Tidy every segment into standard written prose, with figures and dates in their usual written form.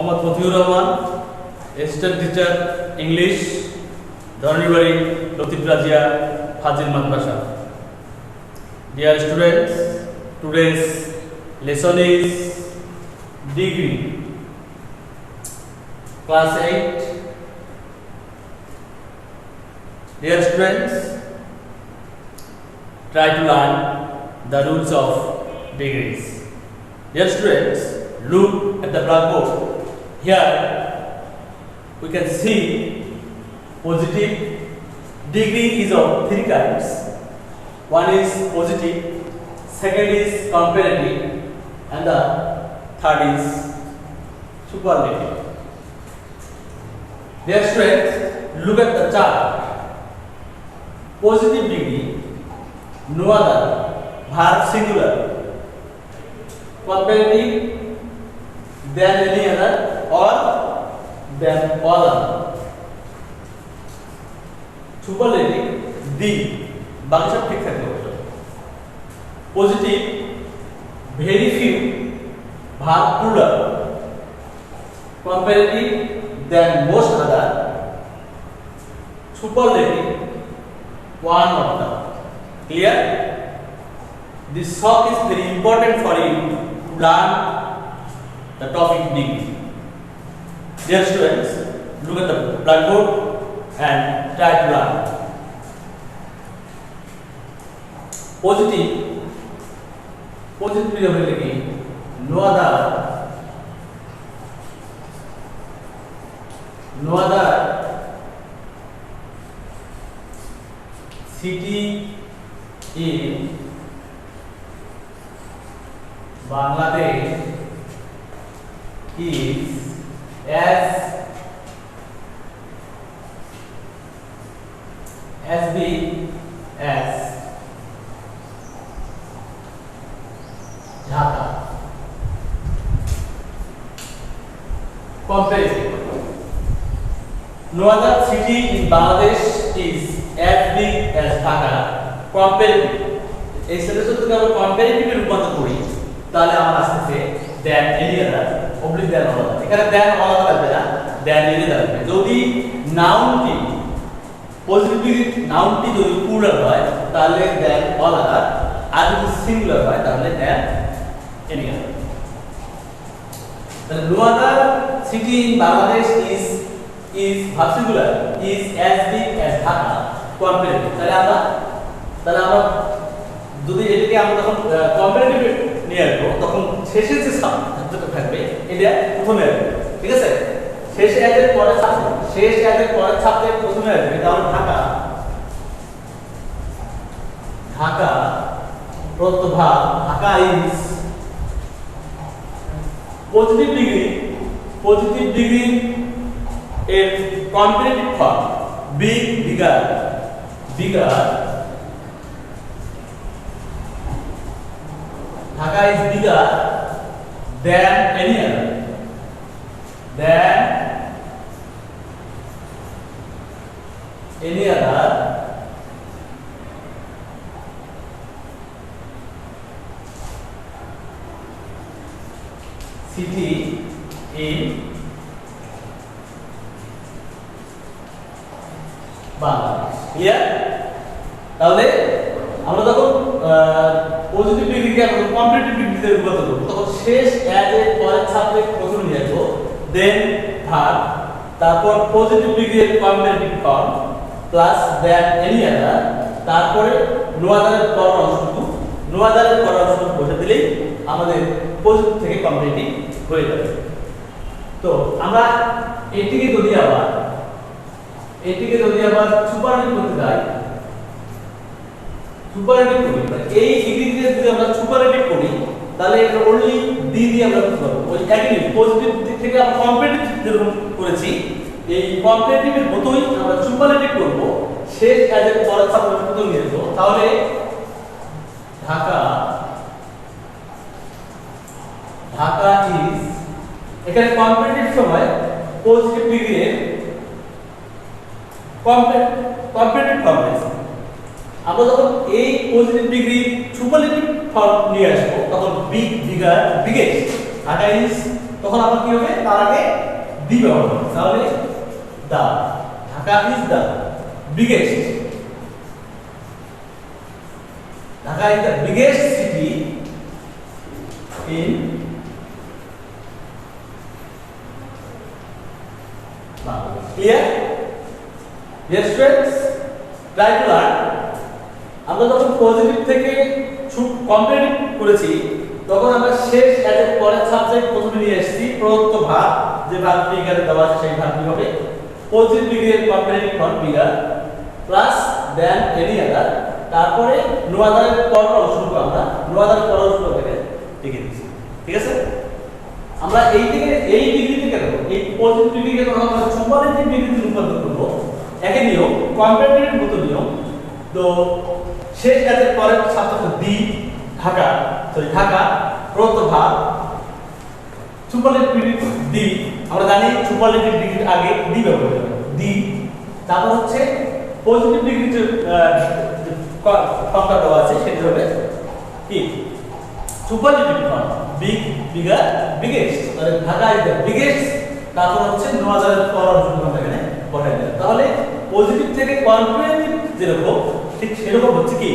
Mohammad Fatiur Rahman, assistant teacher English, Dharanibari Latif Razia Fazil Madrasa. Dear students, today's lesson is degree, class 8. Dear students, try to learn the rules of degrees. Dear students, look at the blackboard. Here we can see positive degree is of three kinds. One is positive, second is comparative, and the third is superlative. Dear students, look at the chart. Positive degree, no other, verb singular. Comparative, than any other or than all other. Superlative, the, বাকি সব ঠিক থাকবে। Positive, very few, verb plural. Comparative, than most other. Superlative, one of the. Clear? This talk is very important for you to learn the topic degree. Dear students, look at the blackboard and try to learn. Positive meaning no other city in Bangladesh is as big as Dhaka. Comparative. No other city in Bangladesh is as big as Dhaka. Comparative. এই সেন্টেন্সটা যদি আমরা কম্পারেটিভে রূপান্তর করি তাহলে আমরা আসছে than any other oblique than all other. এখানে দ্যান অল আদার লাগবে না, দ্যান এনি আদার লাগবে। যদি নাউনটি পজিটিভ নাউনটি যদি প্লুরাল হয় তাহলে দ্যান অল আদার, আর যদি সিঙ্গুলার হয় তাহলে than any other. The no other city in Bangladesh is verb singular is as big as Dhaka. Comparative. তাহলে আমরা যদি এটাকে আমরা যখন কম্পারেটিভ নিয়ে আসবো তখন শেষে যে শব্দটা থাকবে এটা প্রথমে আসবে। ঠিক আছে? শেষ অ্যাজের পরে ছাপতে প্রথমে আসবে। তাহলে ঢাকা প্রত্যভাব ঢাকা ইজ positive degree এর comparative form big, bigger Dhaka is bigger than any other city in Bangladesh. Clear? তাহলে আমরা যখন পজিটিভ ডিগ্রিকে আমরা কম্পারেটিভ ডিগ্রিতে রূপান্তর করব তখন শেষ অ্যাজ এর পরের ছাপে প্রথমে নিয়ে আসবো, দেন ভার্ব, তারপর পজিটিভ ডিগ্রির comparative form plus than any other, তারপরে নো আদারের পরের অংশটুকু বসে দিলেই আমাদের পজিটিভ থেকে কম্পারেটিভ হয়ে যাবে। তো আমরা এটিকে যদি আবার সুপারলেটিভ করতে যাই, এই ডিগ্রিতে যদি আমরা সুপারলেটিভ করি তাহলে এটা অনলি ডি দিয়ে আমরা করতে পারবো। ওই একই পজিটিভ দিক থেকে আমরা কম্পারেটিভ যেরকম করেছি এই কম্পারেটিভের মতোই আমরা সুপারলেটিভ করব। শেষ অ্যাজের পরের ছাপটা প্রথম নিয়ে আসবো। তাহলে ঢাকা ইজ, এখানে কম্পারেটিভ সময় পজিটিভ ডিগ্রির কম্পারেটিভ ফর্ম আছে। আমরা যখন এই পজিটিভ ডিগ্রি সুপারলেটিভ ফর্ম নিয়ে আসবো তখন big, bigger, biggest, Dhaka is তখন আবার কি হবে, তার আগে দি ব্যবহার হবে। তাহলে the, Dhaka is the biggest, Dhaka is the biggest city in Bangladesh. Clear? Yes friends, try to learn. আমরা যখন পজিটিভ থেকে কম্পারেটিভ করেছি তখন আমরা শেষ অ্যাজের পরের সাবজেক্ট প্রথমে নিয়ে এসেছি প্রদত্ত ভাগ, যে ভাগটি এখানে দেওয়া আছে সেই ভাগটি হবে পজিটিভ ডিগ্রির comparative form bigger plus than any other, তারপরে নো আদারের পরের অংশটুকু আমরা নো আদারের পরের অংশটুকু এখানে লিখে দিচ্ছি। ঠিক আছে? আমরা এই ডিগ্রি থেকে দেব, এই পজিটিভ ডিগ্রিকে যখন আমরা সুপারলেটিভ ডিগ্রিতে রূপান্তর করব, একই নিয়ম, কম্পারেটিভের মতো নিয়ম। তো শেষ অ্যাজের পরের সাবজেক্ট দি, ঢাকা প্রদত্ত ভাগ সুপারলেটিভ ডিগ্রি দি, আমরা জানি সুপারলেটিভ ডিগ্রির আগে দি ব্যবহার করতে হবে, দি। তারপর হচ্ছে পজিটিভ ডিগ্রি যে ফর্মটা দেওয়া আছে সেটা হবে কি superlative form, big, bigger, biggest. তাহলে ঢাকা ইজ দ্য বিগেস্ট, তারপর হচ্ছে 9000 এর পর অংশটুকু আমরা এখানে বসাই দিলাম। তাহলে পজিটিভ থেকে কম্পারেটিভ যেরকম ঠিক সেরকম হচ্ছে কি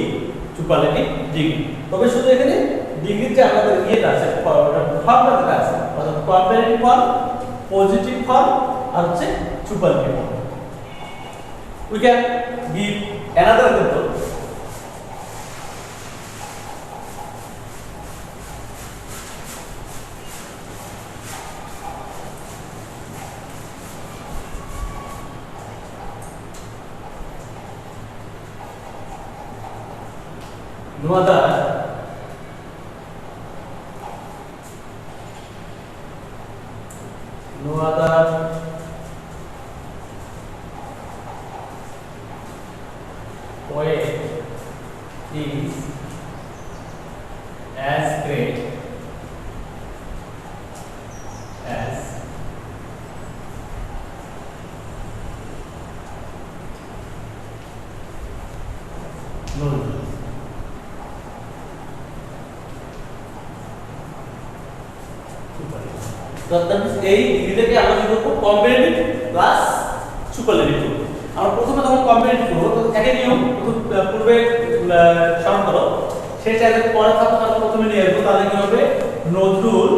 সুপারলেটিভ ডিগ্রি। তবে শুধু এখানে ডিগ্রিতে আমাদের ইয়েটা আছে, ফর্মটা যেটা আছে, অর্থাৎ কম্পারেটিভ ফর্ম, পজিটিভ ফর্ম আর হচ্ছে superlative form. We can give another example. No other poet is as great as Nozrul. এই ডিগ্রিটাকে আমরা কি করব, কম্পারেটিভ প্লাস সুপারলেটিভ। আমরা প্রথমে যখন কম্পারেটিভ করব তো একই নিয়ম, পূর্বে স্মরণ করো, সেই চাইলে পরে থাকতে আমরা প্রথমে নিয়ে আসবো। তাহলে কি হবে, নজরুল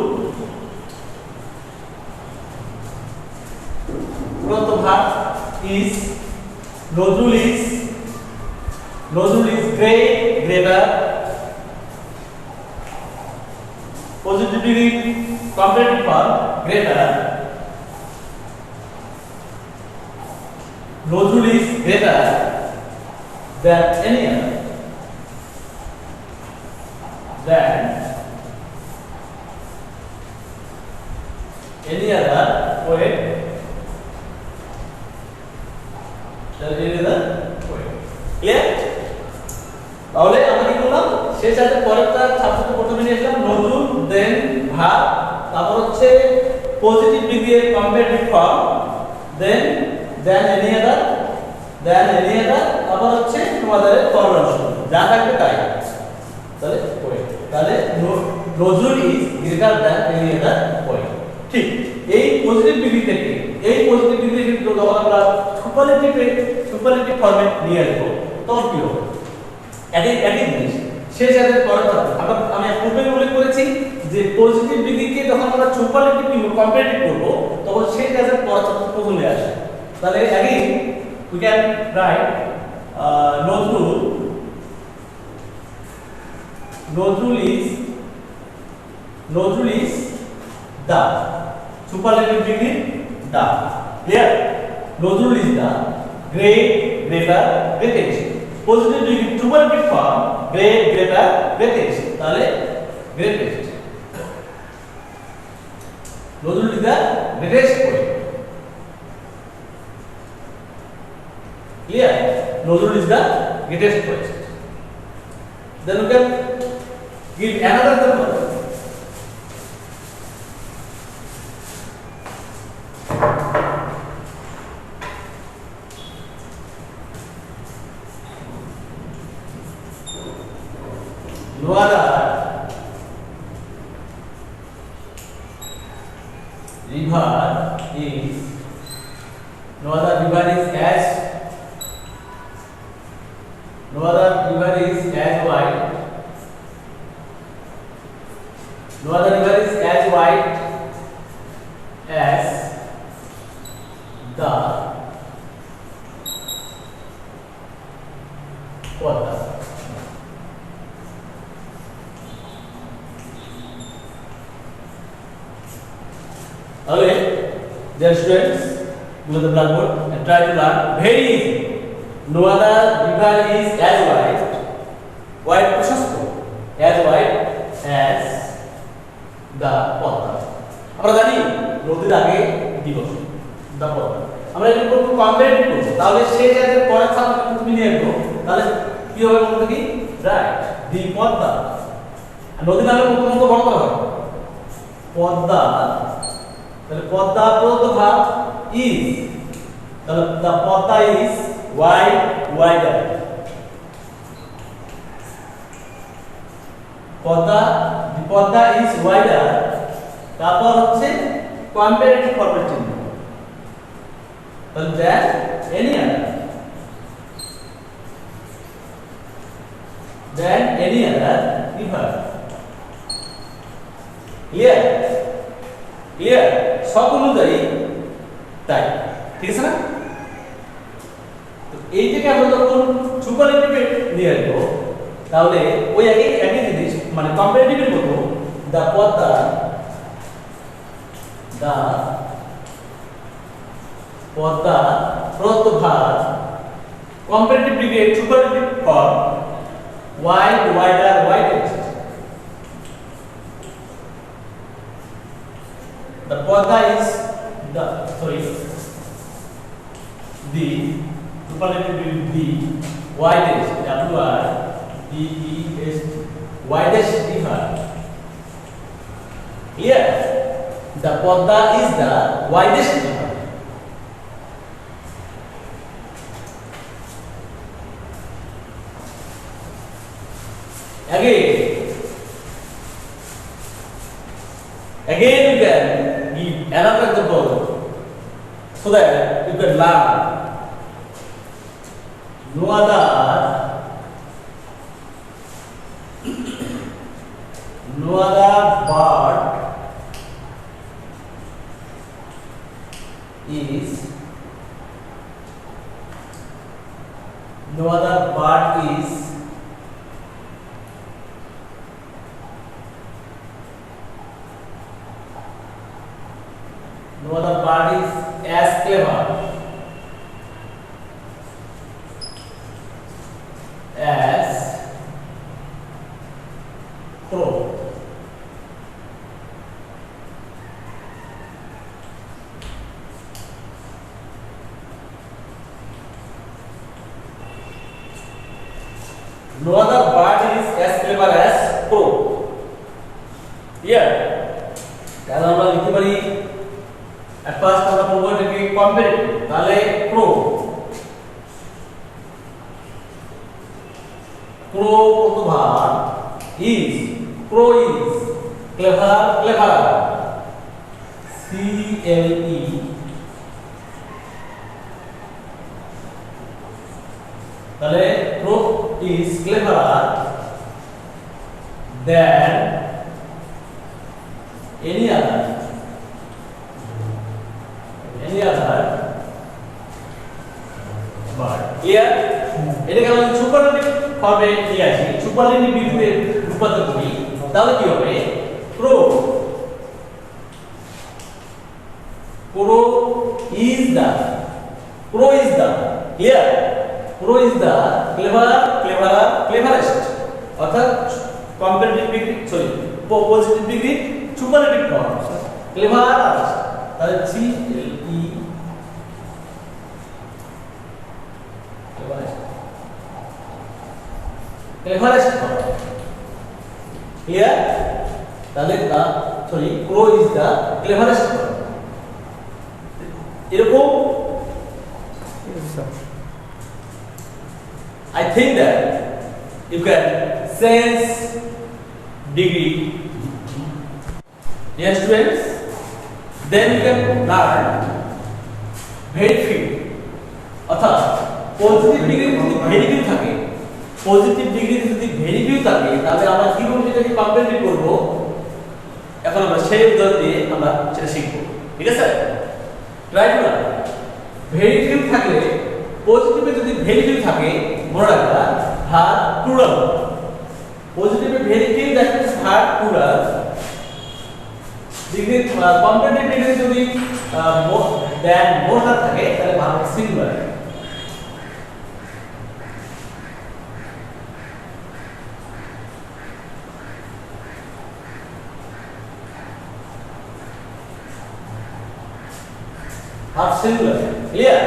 প্রদত্ত ভাগ is, Nazrul is great, greater, positive degree comparative form greater, Nozrul is greater than any other, poet, clear? তাহলে আমরা কি করলাম, শেষ সাথে পরেরটা সাবজেক্ট প্রথমে নিয়ে আসলাম নজরুল, দেন ভাগ, তারপর হচ্ছে পজিটিভ ডিগ্রি এর comparative form, than any other, তারপর হচ্ছে তোমাদের পরের অংশ যা থাকবে তাই। তাহলে পয়েন্ট, তাহলে Nazrul is greater than any other point. ঠিক এই পজিটিভ ডিগ্রি থেকে যখন আমরা সুপারলেটিভ ফর্মে নিয়ে আসবো তখন কি হবে, একই জিনিস শেষ অ্যাজের পরে আমি পূর্বে উল্লেখ করেছি যে পজিটিভ ডিগ্রিকে যখন আমরা সুপারলেটিভ কিংবা কম্পারেটিভ করব তখন শেষ অ্যাজের পরে প্রথমে আসে। তাহলে again we can write Nozrul is the superlative degree the, clear? Nozrul is the great, greater, greatest, positive degree superlative form great, greater, greatest, তাহলে greatest. Nozrul is the greatest poet, clear? Nozrul is the greatest poet. Then we can give another example. No other river is no other river is as no other river is as wide no other river is as wide as the Podda. Okay, dear students, go to the blackboard and try to learn. Very easy. No other river is as wide প্রশস্ত as wide as the Podda. আমরা জানি নদীর আগে কি বসে the Podda. আমরা যদি একটু কম্পেয়ার করব তাহলে সেই জায়গায় পরের সাথে তুমি নিয়ে আসবো তাহলে কি হবে বলতে কি রাইট the Podda. নদীর নামে প্রথমত বড় করা হয় পদ্মা তাহলে পদ্মা প্রদত্ত ভাগ is তাহলে the Podda is wider the Podda is wider তারপর হচ্ছে কম্পারেটিভ ফর্মের চিহ্ন তাহলে that any other river clear সব অনুযায়ী তাই ঠিক আছে না তো এই থেকে আমরা যখন সুপারলেটিভ নিয়ে আসবো তাহলে ওই একই জিনিস মানে কম্পারেটিভের মতো the Podda প্রদত্ত ভাগ comparative degree superlative form wide wider widest the Podda is the superlative the widest widest river here the Podda is the widest river again you can give another example so that you can learn no other bird is as clever as crow. No other bird is as clever as crow. Here, তাহলে আমরা লিখতে পারি at first আমরা বলবো এটাকে comparative তাহলে crow কত ভাগ is crow is clever CLE তাহলে crow is cleverer than any other bird here এটাকে আমরা সুপারলেটিভ ফর্মে নিয়ে আসি সুপারলেটিভ ডিগ্রিতে রূপান্তর করি তাহলে কি হবে crow is the here crow is the cleverest অর্থাৎ comparative degree positive degree superlative form cleverest তাহলে CLE cleverest here তাহলে crow is the cleverest এরকম I think that you can sense degree. Dear students, then you can learn very few অর্থাৎ positive degree যদি very few থাকে positive degree যদি very few থাকে তাহলে আমরা কিভাবে সেটাকে কম্পারেটিভ করব এখন আমরা সেই উদাহরণ দিয়ে আমরা সেটা শিখব ঠিক আছে try to learn very few থাকলে পজিটিভে যদি ভেরি ফিউ থাকে মনে রাখবা ভার প্লুরাল পজিটিভে very few that means verb plural degree comparative degree যদি দেন মোর না থাকে তাহলে ভার সিঙ্গুলার আর সিঙ্গুলার ক্লিয়ার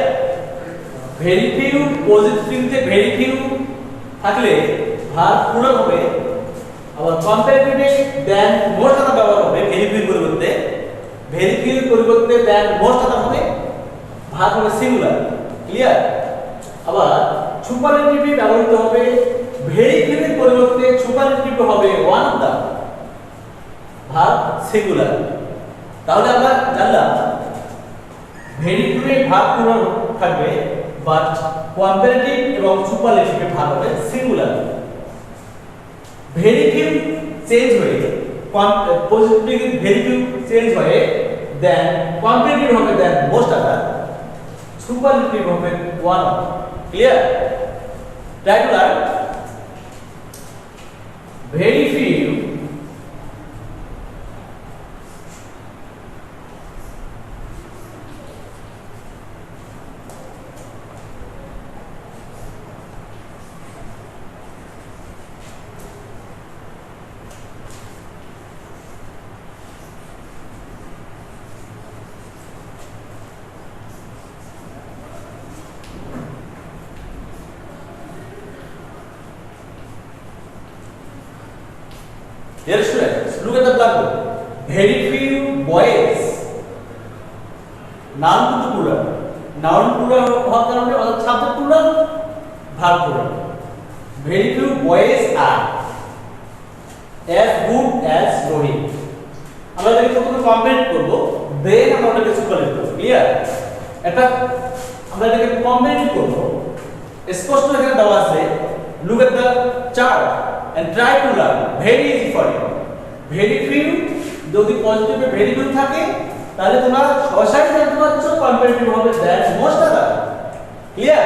ভেরি ফিউ পজিটিভে ভেরি ফিউ থাকলে ভার প্লুরাল হবে আবার কম্পারেটিভে দেন মোস্ট অফ ব্যবহার হবে ভেরি ফিউ পরিবর্তে দেন মোস্ট অফ হবে ভার হবে সিঙ্গুলার ক্লিয়ার আবার সুপারলেটিভে ব্যবহৃত হবে ভেরি ফিউ এর পরিবর্তে সুপারলেটিভ হবে ওয়ান অফ দা ভার সিঙ্গুলার তাহলে আমরা জানলাম ভেরি ফিউ এর ভার প্লুরাল থাকবে বাট কম্পারেটিভ এবং সুপারলেটিভে ভার হবে সিঙ্গুলার ভেরি ফিউ চেঞ্জ হয়ে পজিটিভ ভেরি ফিউ চেঞ্জ হয়ে দেন কম্পারেটিভ হবে দেন মোস্ট আদার সুপারলেটিভ হবে one clear try to learn very few Dear students, look at the blackboard. Very few boys. Noun to plural. Noun plural হওয়ার কারণে অর্থাৎ subject plural, verb plural. Very few boys are as good as Rohit. আমরা যদি প্রথমে compare করব, দেন আমরা এটাকে superlative করব। ক্লিয়ার? এটা আমরা এটাকে কম্পেয়ার করব। স্পষ্ট এখানে দেওয়া আছে look at the chart and try to learn very easy for you very few যদি পজিটিভে very few থাকে তাহলে তোমরা সরাসরি জানতে পারছো কম্পারেটিভ হবে দ্যাট মোস্ট আদার ক্লিয়ার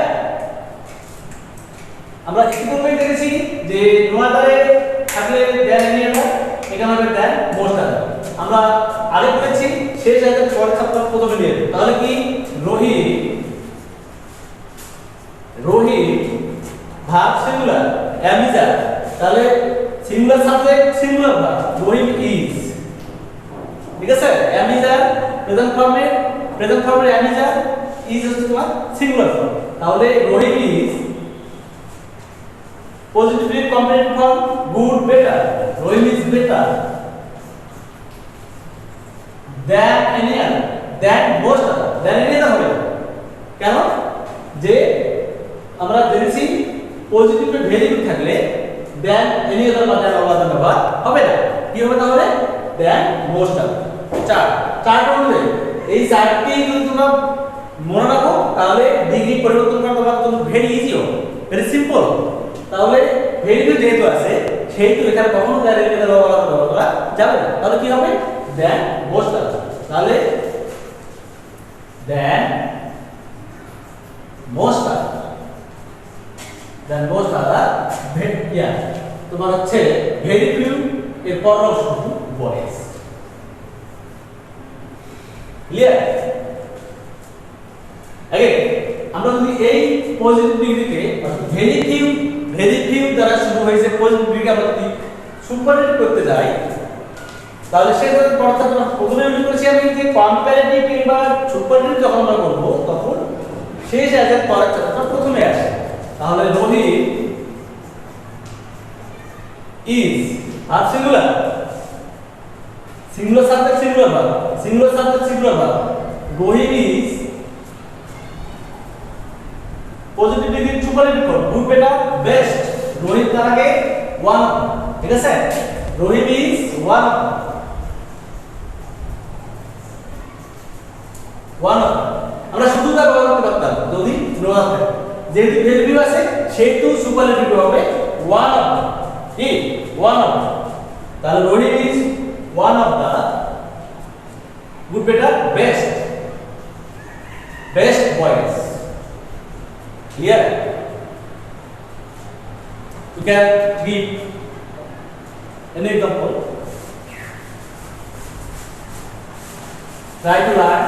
আমরা ইতিপূর্বে দেখেছি যে নো আদারে থাকলে দ্যান এনি আদার এখানে হবে দ্যান মোস্ট আদার আমরা আগে বলেছি শেষ আয়াতে পরের সপ্তাহ প্রথমে নিয়ে তাহলে কি Rohit verb singular am is are তাহলে singular subject singular verb Rohit is ঠিক আছে am is are প্রেজেন্ট ফর্মে am is are ইজ হচ্ছে তোমার সিঙ্গুলার ফর্ম তাহলে Rohit is positive comparative form good better Rohit is better than any other than most other than any other হবে কেন যে আমরা জেনেছি পজিটিভে ভেরিয়েবল থাকলে দেন এনি আদার বা দেন অল আদার ব্যবহার হবে না কি হবে তাহলে দেন মোস্ট আদার চারটা অনুযায়ী এই চারটি যদি তোমরা মনে রাখো তাহলে ডিগ্রি পরিবর্তন করা তোমার জন্য ভেরি ইজি হবে ভেরি সিম্পল তাহলে ভেরিয়েবল যেহেতু আছে সেহেতু এখানে কখনো than any other all other ব্যবহার করা যাবে না তাহলে কি হবে দেন মোস্ট আদার তাহলে than most other then most other yeah তোমার হচ্ছে very few এর পর শুধু boys ক্লিয়ার আগে আমরা যদি এই পজিটিভ ডিগ্রিকে very few দ্বারা শুরু হয়েছে পজিটিভ ডিগ্রি আমরা যদি সুপারলেটিভ করতে যাই তাহলে সেটা অর্থাৎ আমরা প্রথমে উল্লেখ করেছি আমি যে কম্পারেটিভ কিংবা সুপারলেটিভ যখন আমরা করব তখন শেষ অ্যাজের পরের চারটা প্রথমে আসে তাহলে রোহিত ইজ আর singular subject singular verb Rohit is positive degree superlative form good better best Rohit তার আগে ওয়ান ঠিক আছে Rohit is one one of the, আমরা শুধু তা ব্যবহার করতে পারতাম যদি নো থাকে, যেহেতু ভেরিফিউ আছে সেহেতু সুপারলেটিভ হবে ওয়ান অফ দ্য, কি ওয়ান অফ দ্য, তাহলে Rahim is one of the good better best best boys. Clear? you can give any example, try to learn.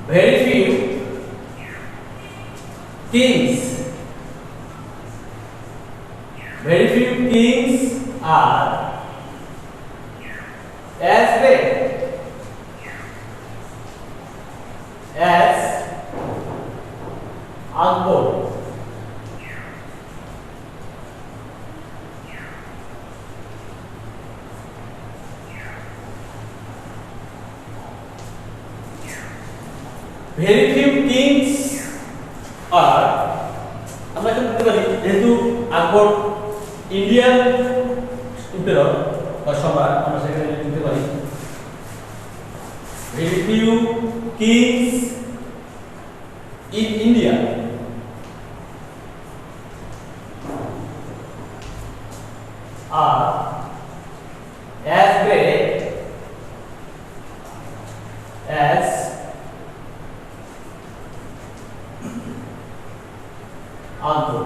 Very few kings, very few kings are as great as Akbar. Very few kings are, আমরা কি বলতে পারি, যেহেতু আকবর Indian empire বা সম্রাট, আমরা সেখানে লিখতে পারি very few kings in India are as great as Akbar.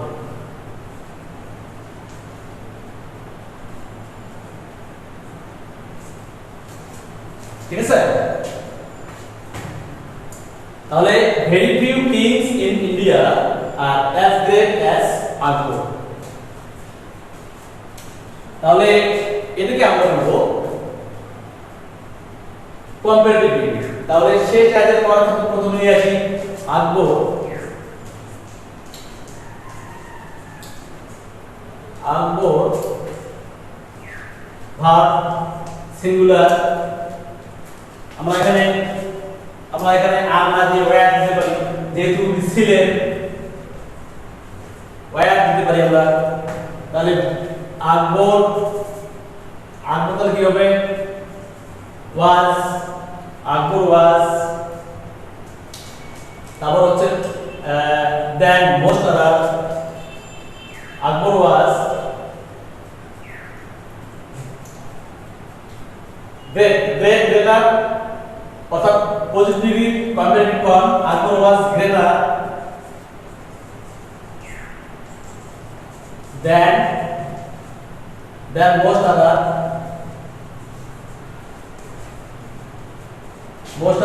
ঠিক আছে? তাহলে very few kings in India are as great as Akbar. তাহলে এটাকে আমরা বলবো কম্পারেটিভ। তাহলে শেষ কাজের পর প্রথমে নিয়ে আসি আকবর, আকবর ভার্ব সিঙ্গুলার, আমরা এখানে আর না দিয়ে ওয়্যার দিতে পারি, যেহেতু ছিলেন ওয়্যার দিতে পারি আমরা। তাহলে আকবর তাহলে কি হবে ওয়াজ, আকবর ওয়াজ, তারপর হচ্ছে দেন most other, Akbar was greater, অর্থাৎ positive comparative form, Akbar was greater than most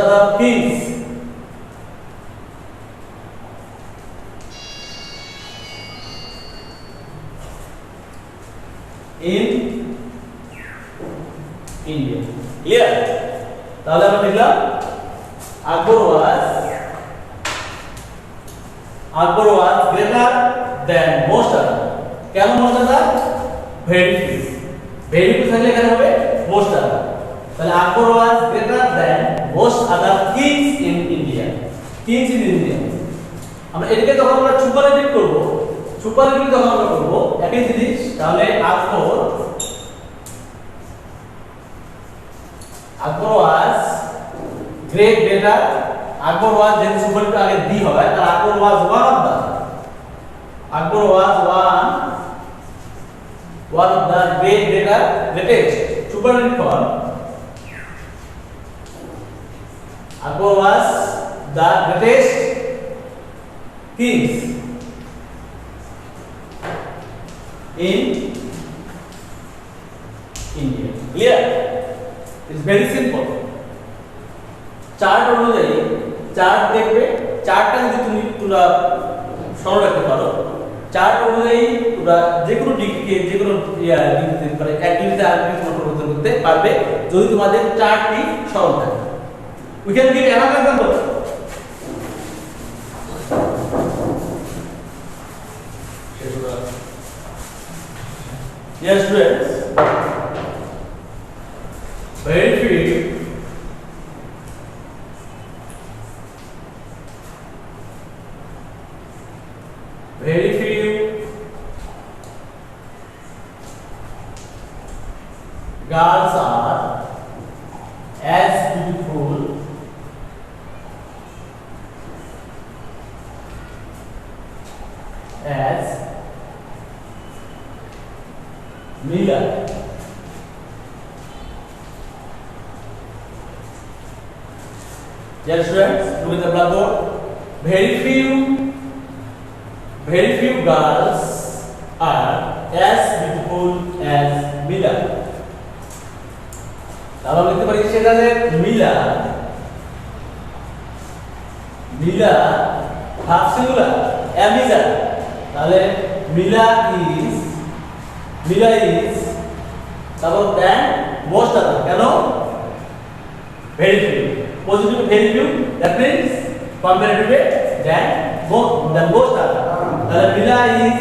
other kings in India. Clear? তাহলে আমরা লিখলাম আকবর was greater than most other. কেন মোস্ট আদার? ভেরি ফিউ থাকলে এখানে হবে মোস্ট আদার। তাহলে Akbar was greater than most other kings in India. Kings in India আমরা এটাকে যখন আমরা সুপারলেটিভ করব, সুপারলেটিভ যখন আমরা করব একই জিনিস, তাহলে আকবর ওয়াজ গ্রেট বেটার, আকবর ওয়াজ যেহেতু সুপারলেটিভ আগে দি হয়, তাহলে Akbar was one of the, Akbar was one of the great better greatest superlative form, Akbar was the greatest kings in India. Clear? It's very simple. Chart অনুযায়ী চার্ট দেখবে, চার্টটা যদি তুমি পুরো স্মরণ রাখতে পারো, চার্ট অনুযায়ী তোমরা যে কোনো ডিগ্রিকে যে কোনো ডিগ্রিতে মানে এক ডিগ্রিতে আর ডিগ্রি পরিবর্তন করতে পারবে যদি তোমাদের চার্টটি স্মরণ থাকে। We can give another example. Yes, students. Very few very few girls are as beautiful as Mila. Yes, students, look at the blackboard. Very few girls are as beautiful as Mila. আমরা লিখতে পারি সেখানে মিলা half singular অ্যামিজা, তাহলে Mila is তারপর দেন most other, কেন very few, positive very few, that means comparatively than most other, তাহলে Mila is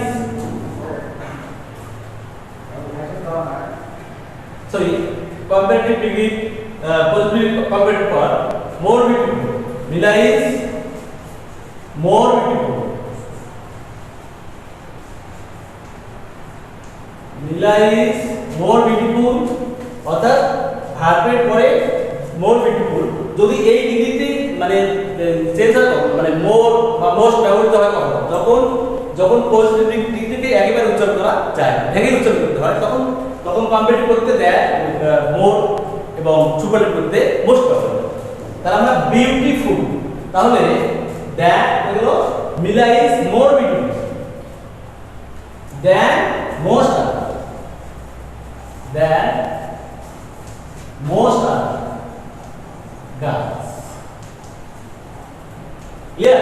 sorry comparative degree positive comparative power more beautiful. Mila is more beautiful. Mila is more beautiful অর্থাৎ ভার্বের পরে more beautiful যদি এই ডিগ্রিতে মানে change হয় মানে মোর বা মোস্ট ব্যবহৃত হয় যখন পজিটিভ ডিগ্রিতে একেবারে উচ্চারণ করা যায়, ভেঙে উচ্চারণ করতে হয়, তখন কম্পারেটিভ করতে দেয় মোর এবং সুপারলেটিভ করতে মোস্ট ব্যবহার করে। তাহলে আমরা বিউটিফুল, তাহলে দ্যাট হলো Mila is more beautiful than most other, girls. Clear?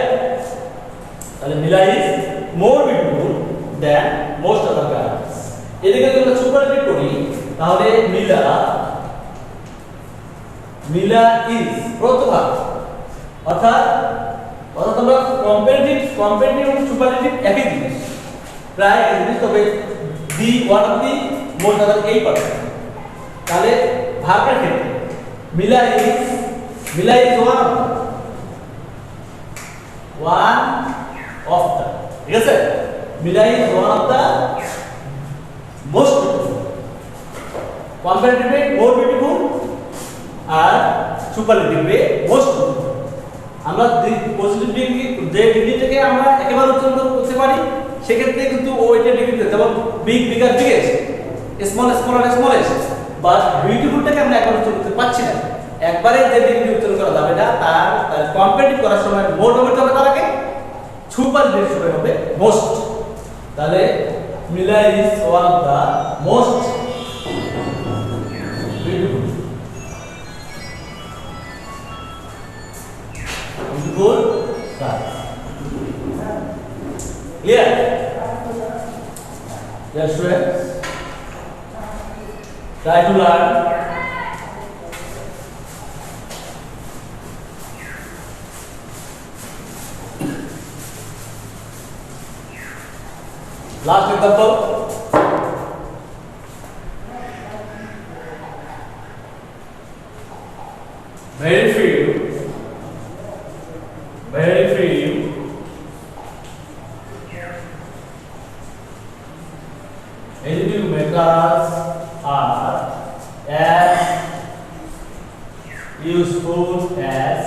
তাহলে Mila is more beautiful than most other girls. এদিকে যদি আমরা সুপারলেটিভ করি তাহলে মিলা ইজ প্রথমা, অর্থাৎ আমরা কম্পারেটিভ এবং সুপারলেটিভ একই জিনিস, প্রায় একই জিনিস, তবে the one of the most other এই পার্সন। তাহলে ভার্বের ক্ষেত্রে Mila is one of the, ঠিক আছে? Mila is one of the most beautiful, comparatively more beautiful আর সুপারলেটিভলি মোস্ট বিউটিফুল। আমরা পজিটিভ ডিগ্রি যে ডিগ্রি থেকে আমরা একেবারে উচ্চারণ করতে পারি সেক্ষেত্রে কিন্তু ওইটা ডিগ্রিতে, যেমন big bigger biggest, small smaller smallest, but বিউটিফুলটাকে আমরা একবার উচ্চারণ করতে পারছি না। একবারে যে ডিগ্রি উচ্চারণ করা যাবে না, তার কম্পারেটিভ করার সময় মোর ব্যবহৃত হবে, তার আগে সুপারলেটিভ সময় হবে মোস্ট। তাহলে Mila is one of the most beautiful girls. Clear? Yes, students. Try to learn. Last example. Very few edible metals are as useful as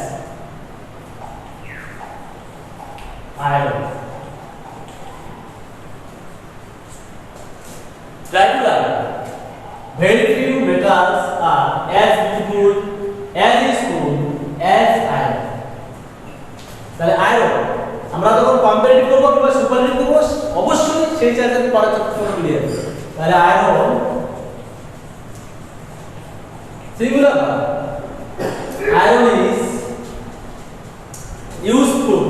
iron. Very few metals are as useful as iron. তাহলে iron আমরা যখন comparative করব কিংবা superlative করব অবশ্যই সেই চারটাকে পার্থক্য মিলিয়ে দেব। তাহলে iron singular, iron is useful.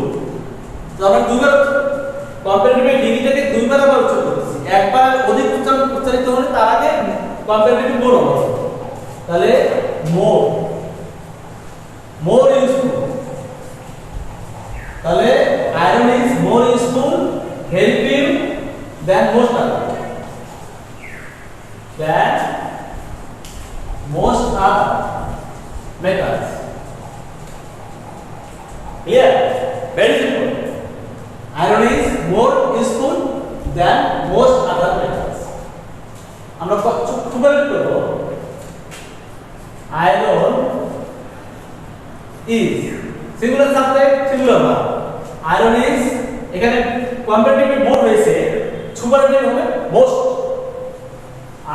তো আমরা দুইবার কম্পারেটিভ ডিগ্রিটাকে দুইবার আবার উচ্চারণ করতেছি, একবার অধিক উচ্চারিত হলে তার আগে কম্পারেটিভ মোর হবে, তাহলে মোর ইউজফুল। তাহলে iron is more useful helping than most other metals. Here, very simple. Iron is more useful than most other metals. আমরা খুব করব iron is singular subject singular verb. Iron is এখানে কম্পারেটিভলি মোর হয়েছে, superlative হবে most.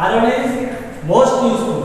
Iron is most useful